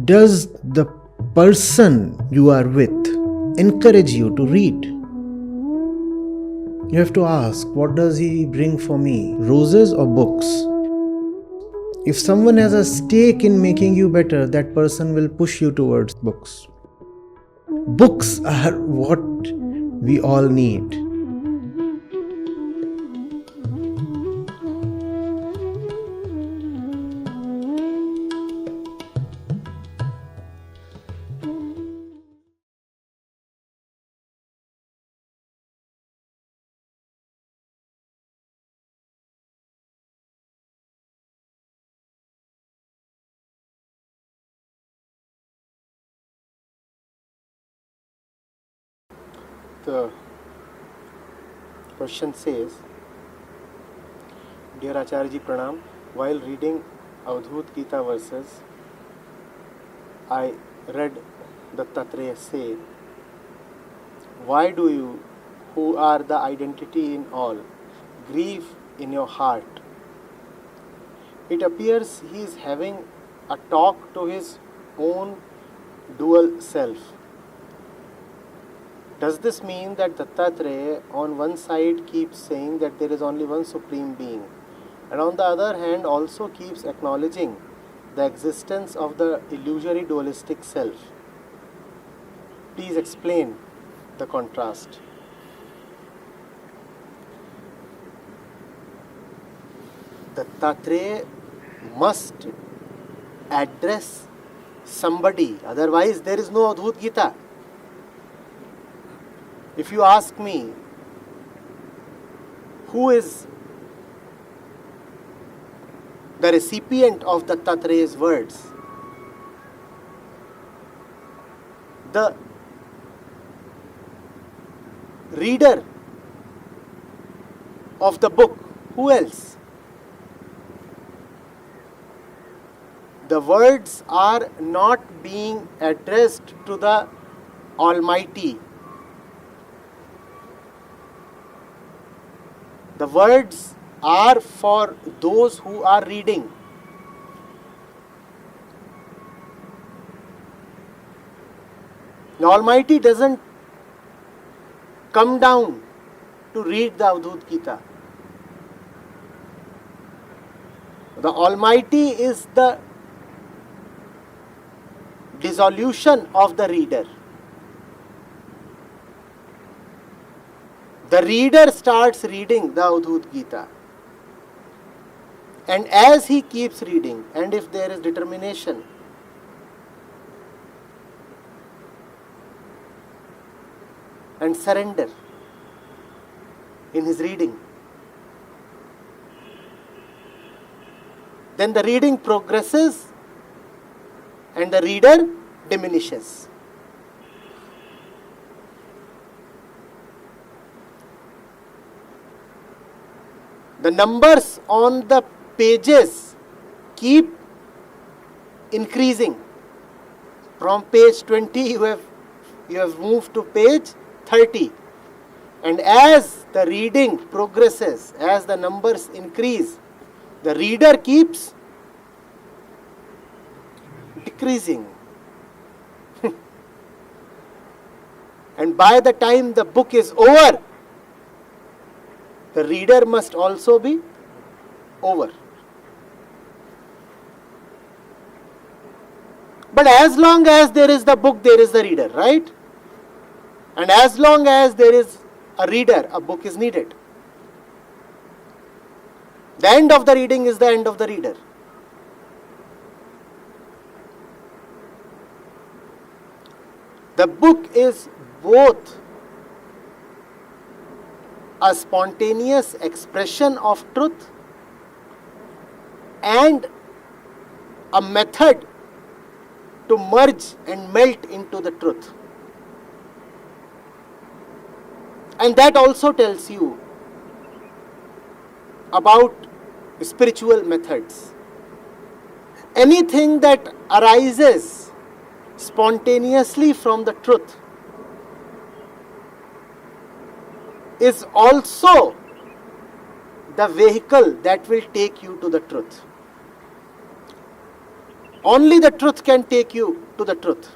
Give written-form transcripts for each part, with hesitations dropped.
Does the person you are with encourage you to read? You have to ask, what does he bring for me? Roses or books? If someone has a stake in making you better, that person will push you towards books. Books are what we all need. The question says, Dear Acharya Ji Pranam, while reading Avadhuta Gita verses, I read Dattatreya say, why do you, who are the identity in all, grieve in your heart? It appears he is having a talk to his own dual self. Does this mean that Dattatreya on one side keeps saying that there is only one Supreme Being, and on the other hand also keeps acknowledging the existence of the illusory dualistic self? Please explain the contrast. Dattatreya must address somebody, otherwise there is no Avadhuta Gita. If you ask me, who is the recipient of Dattatreya's words? The reader of the book. Who else? The words are not being addressed to the Almighty. The words are for those who are reading. The Almighty doesn't come down to read the Avadhuta Gita. The Almighty is the dissolution of the reader. The reader starts reading the Avadhuta Gita. And as he keeps reading, and if there is determination, and surrender in his reading, then the reading progresses and the reader diminishes. The numbers on the pages keep increasing. From page 20 you have moved to page 30. And as the reading progresses, as the numbers increase, the reader keeps decreasing. And by the time the book is over, the reader must also be over. But as long as there is the book, there is the reader, right? And as long as there is a reader, a book is needed. The end of the reading is the end of the reader. The book is both a spontaneous expression of truth and a method to merge and melt into the truth. And that also tells you about spiritual methods. Anything that arises spontaneously from the truth is also the vehicle that will take you to the truth. Only the truth can take you to the truth.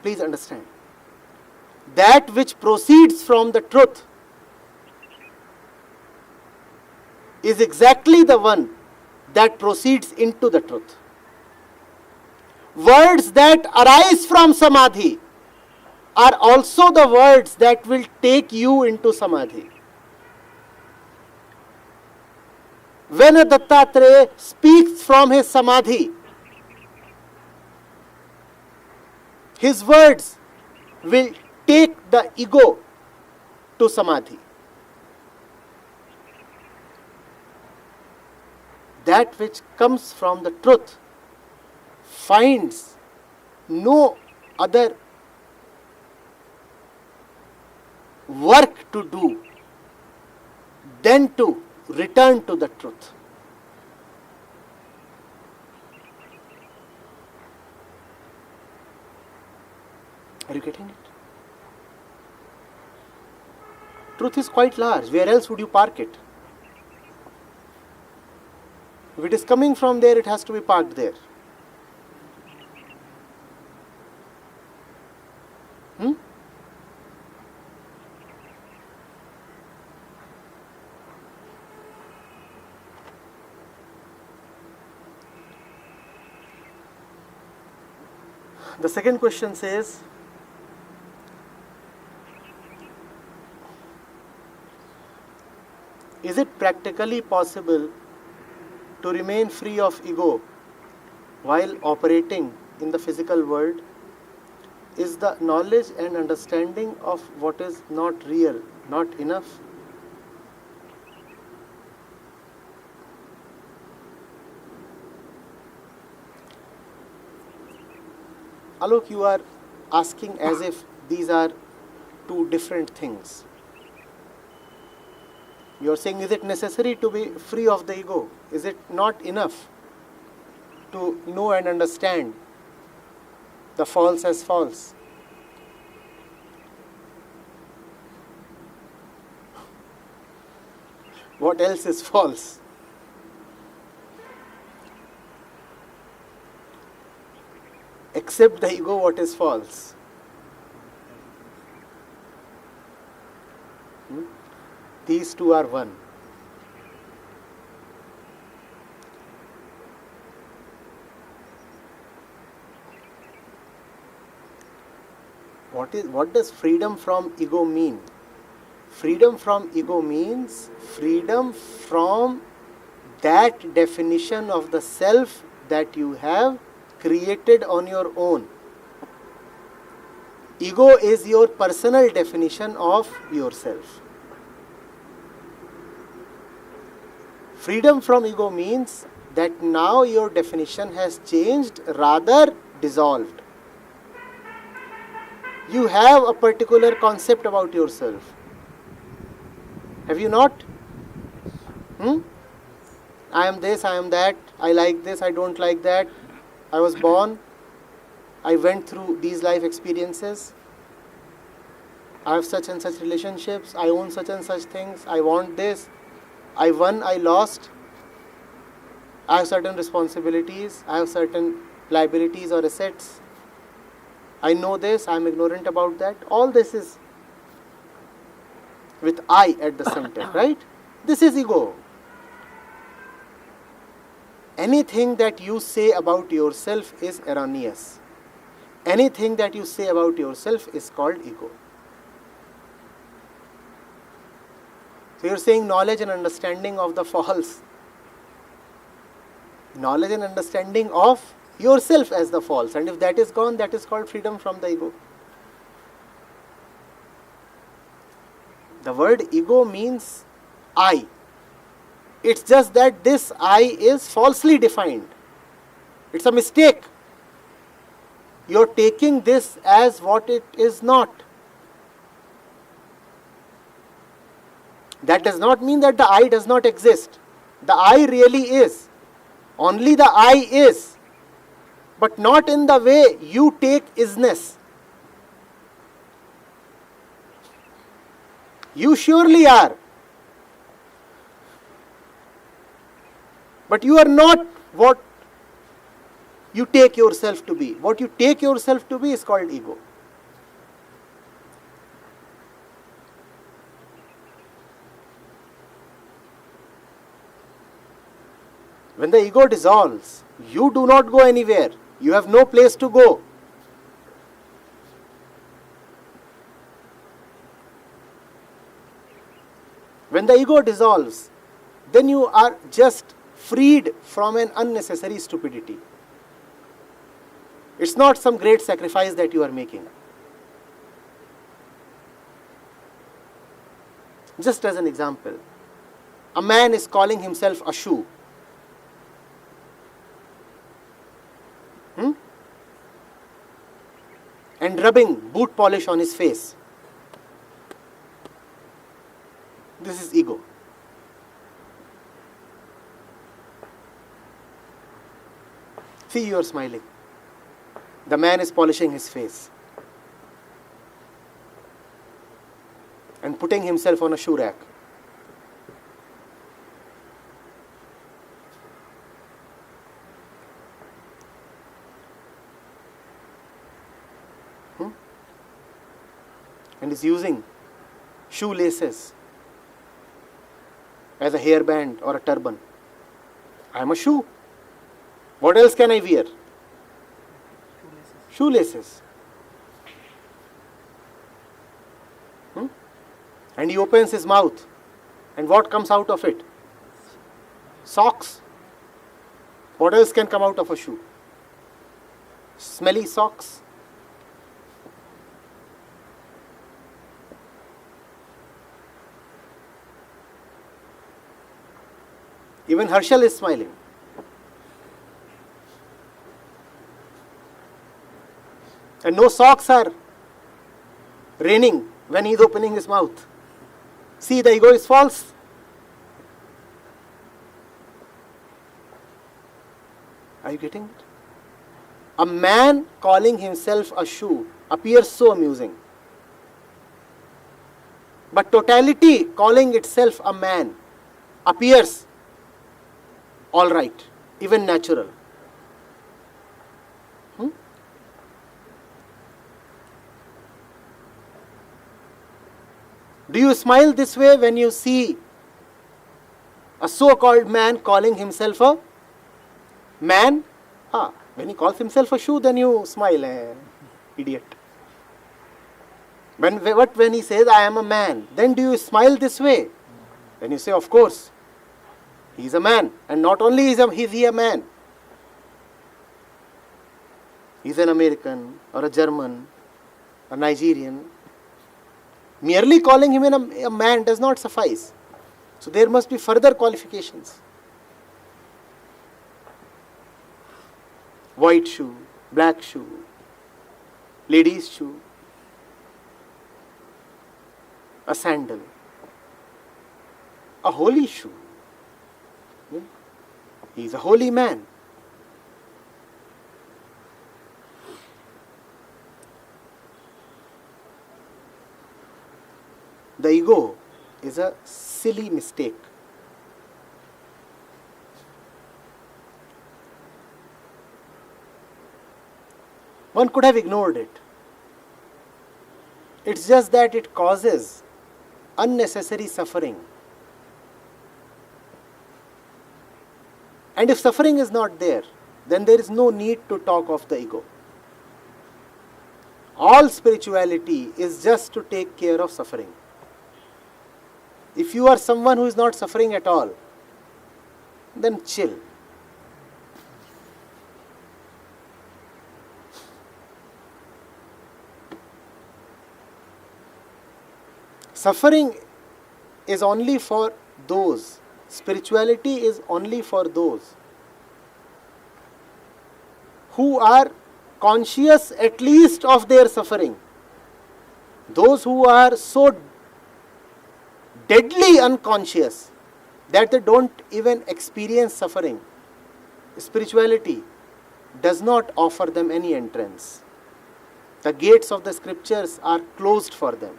Please understand. That which proceeds from the truth is exactly the one that proceeds into the truth. Words that arise from samadhi are also the words that will take you into samadhi. When a Dattatreya speaks from his samadhi, his words will take the ego to samadhi. That which comes from the truth finds no other work to do than to return to the truth. Are you getting it? Truth is quite large. Where else would you park it? If it is coming from there, it has to be parked there. The second question says, is it practically possible to remain free of ego while operating in the physical world? Is the knowledge and understanding of what is not real not enough? Alok, you are asking as if these are two different things. You are saying, is it necessary to be free of the ego? Is it not enough to know and understand the false as false? What else is false? Except the ego, what is false? These two are one. What does freedom from ego mean? Freedom from ego means freedom from that definition of the self that you have created on your own. Ego is your personal definition of yourself. Freedom from ego means that now your definition has changed, rather dissolved. You have a particular concept about yourself. Have you not? I am this, I am that, I like this, I don't like that. I was born, I went through these life experiences. I have such and such relationships, I own such and such things, I want this, I won, I lost. I have certain responsibilities, I have certain liabilities or assets. I know this, I am ignorant about that. All this is with I at the center, right? This is ego. Anything that you say about yourself is erroneous. Anything that you say about yourself is called ego. So you are saying knowledge and understanding of the false. Knowledge and understanding of yourself as the false. And if that is gone, that is called freedom from the ego. The word ego means I. It's just that this I is falsely defined. It's a mistake. You're taking this as what it is not. That does not mean that the I does not exist. The I really is. Only the I is. But not in the way you take isness. You surely are. But you are not what you take yourself to be. What you take yourself to be is called ego. When the ego dissolves, you do not go anywhere. You have no place to go. When the ego dissolves, then you are just freed from an unnecessary stupidity. It's not some great sacrifice that you are making. Just as an example, a man is calling himself a shoe. And rubbing boot polish on his face. This is ego. See, you are smiling. The man is polishing his face and putting himself on a shoe rack. And is using shoelaces as a hairband or a turban. I am a shoe. What else can I wear? Shoelaces. And he opens his mouth. And what comes out of it? Socks. What else can come out of a shoe? Smelly socks. Even Harshal is smiling. And no socks are raining when he is opening his mouth. See, the ego is false. Are you getting it? A man calling himself a shoe appears so amusing. But totality calling itself a man appears all right, even natural. Do you smile this way when you see a so-called man calling himself a man? When he calls himself a shoe, then you smile, idiot. When he says, I am a man, then do you smile this way? Then you say, of course. He is a man, and not only is he a man, he is an American or a German, a Nigerian. Merely calling him a man does not suffice. So there must be further qualifications. White shoe, black shoe, ladies' shoe, a sandal, a holy shoe. He is a holy man. The ego is a silly mistake. One could have ignored it. It's just that it causes unnecessary suffering. And if suffering is not there, then there is no need to talk of the ego. All spirituality is just to take care of suffering. If you are someone who is not suffering at all, then chill. Suffering is only for those. Spirituality is only for those who are conscious at least of their suffering. Those who are so deadly unconscious that they don't even experience suffering. Spirituality does not offer them any entrance. The gates of the scriptures are closed for them.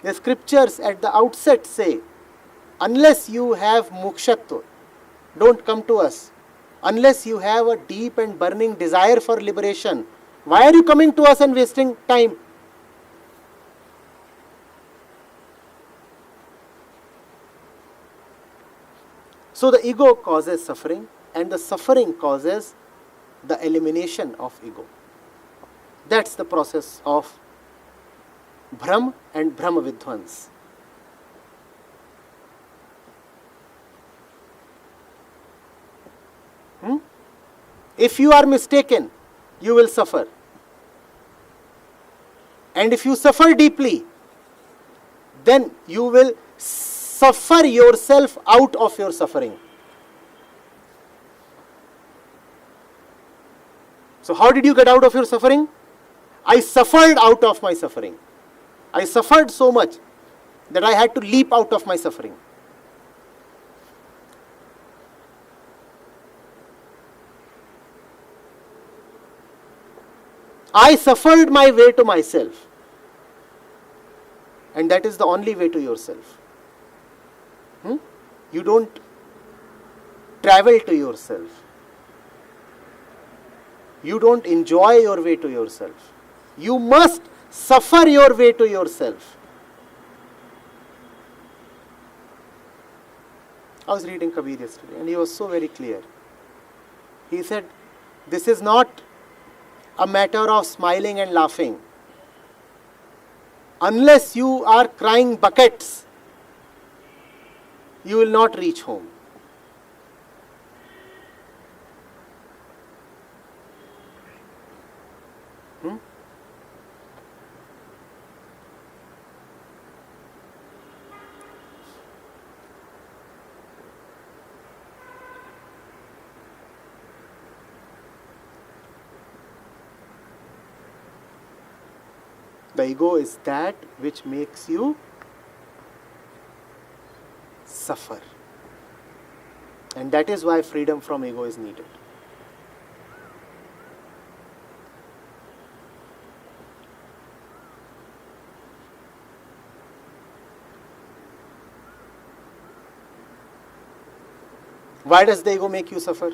The scriptures at the outset say, unless you have mokshatva, don't come to us. Unless you have a deep and burning desire for liberation, why are you coming to us and wasting time? So the ego causes suffering, and the suffering causes the elimination of ego. That's the process of Brahm and Brahma Vidhvans. If you are mistaken, you will suffer. And if you suffer deeply, then you will suffer yourself out of your suffering. So how did you get out of your suffering? I suffered out of my suffering. I suffered so much that I had to leap out of my suffering. I suffered my way to myself. And that is the only way to yourself. You don't travel to yourself. You don't enjoy your way to yourself. You must suffer your way to yourself. I was reading Kabir yesterday and he was so very clear. He said, this is not a matter of smiling and laughing. Unless you are crying buckets, you will not reach home. The ego is that which makes you suffer. And that is why freedom from ego is needed. Why does the ego make you suffer?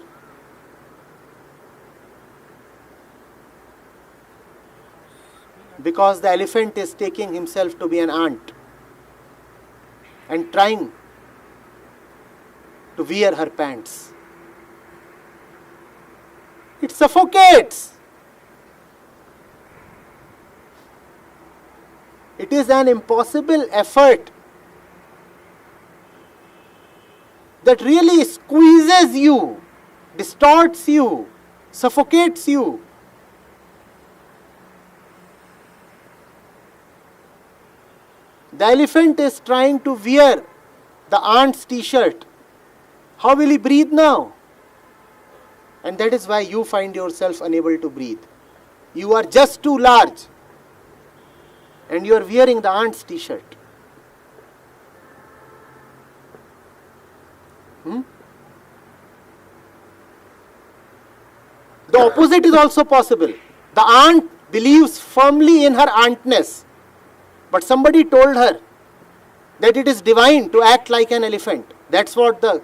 Because the elephant is taking himself to be an ant and trying to wear her pants. It suffocates. It is an impossible effort that really squeezes you, distorts you, suffocates you. The elephant is trying to wear the ant's t-shirt. How will he breathe now? And that is why you find yourself unable to breathe. You are just too large. And you are wearing the ant's t-shirt. The opposite is also possible. The ant believes firmly in her antness. But somebody told her that it is divine to act like an elephant. That's what the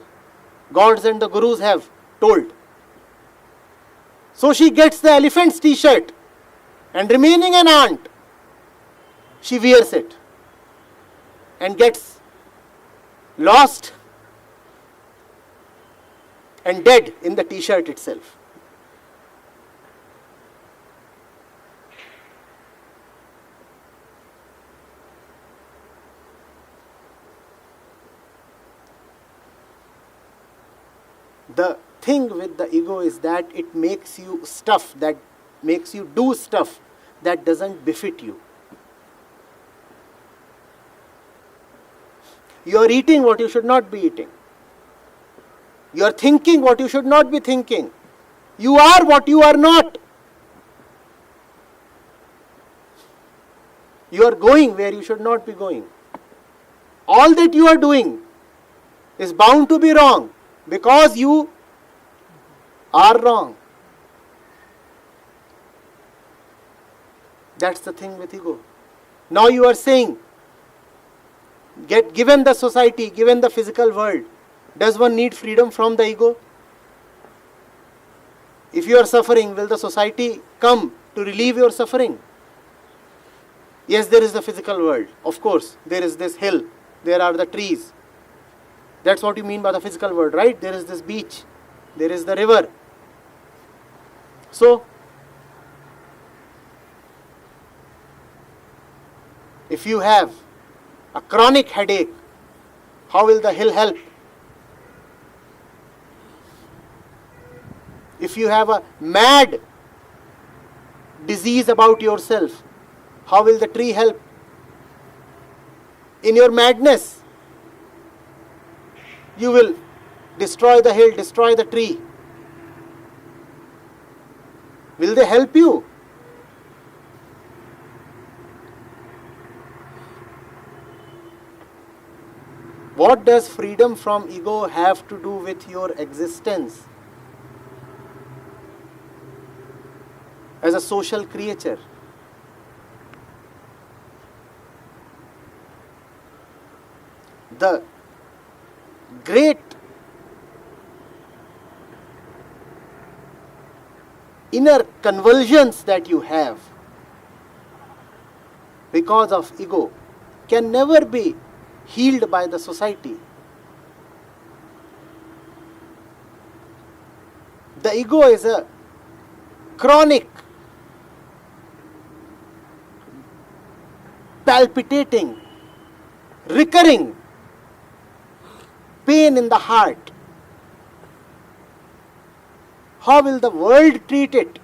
gods and the gurus have told. So she gets the elephant's t-shirt and remaining an ant, she wears it and gets lost and dead in the t-shirt itself. The thing with the ego is that it makes you do stuff that doesn't befit you. You are eating what you should not be eating. You are thinking what you should not be thinking. You are what you are not. You are going where you should not be going. All that you are doing is bound to be wrong. Because you are wrong. That's the thing with ego. Now you are saying, given the society, given the physical world, Does one need freedom from the ego? If you are suffering, will the society come to relieve your suffering? Yes, there is the physical world. Of course, there is this hill. There are the trees. That's what you mean by the physical world, right? There is this beach. There is the river. So, if you have a chronic headache, how will the hill help? If you have a mad disease about yourself, how will the tree help? In your madness, you will destroy the hill, destroy the tree. Will they help you? What does freedom from ego have to do with your existence as a social creature? The great inner convulsions that you have because of ego can never be healed by the society. The ego is a chronic, palpitating, recurring pain in the heart. How will the world treat it?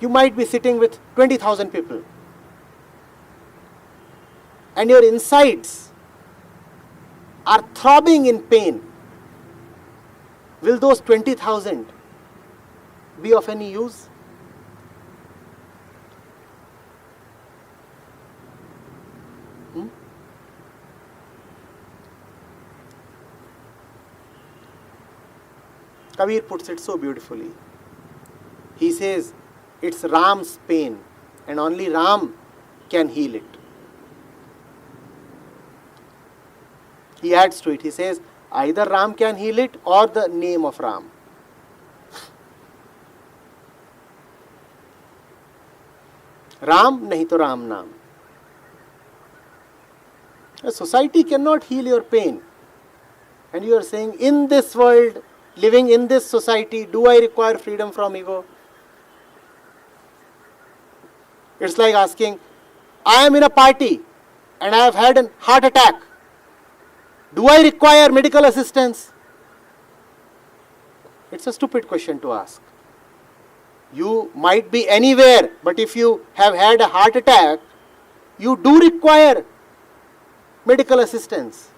You might be sitting with 20,000 people, and your insides are throbbing in pain. Will those 20,000 be of any use? Kabir puts it so beautifully. He says, it's Ram's pain, and only Ram can heal it. He adds to it, he says, either Ram can heal it or the name of Ram. Ram nahi to Ram naam. A society cannot heal your pain. And you are saying, in this world, living in this society, do I require freedom from ego? It's like asking, I am in a party and I have had a heart attack. Do I require medical assistance? It's a stupid question to ask. You might be anywhere, but if you have had a heart attack, you do require medical assistance.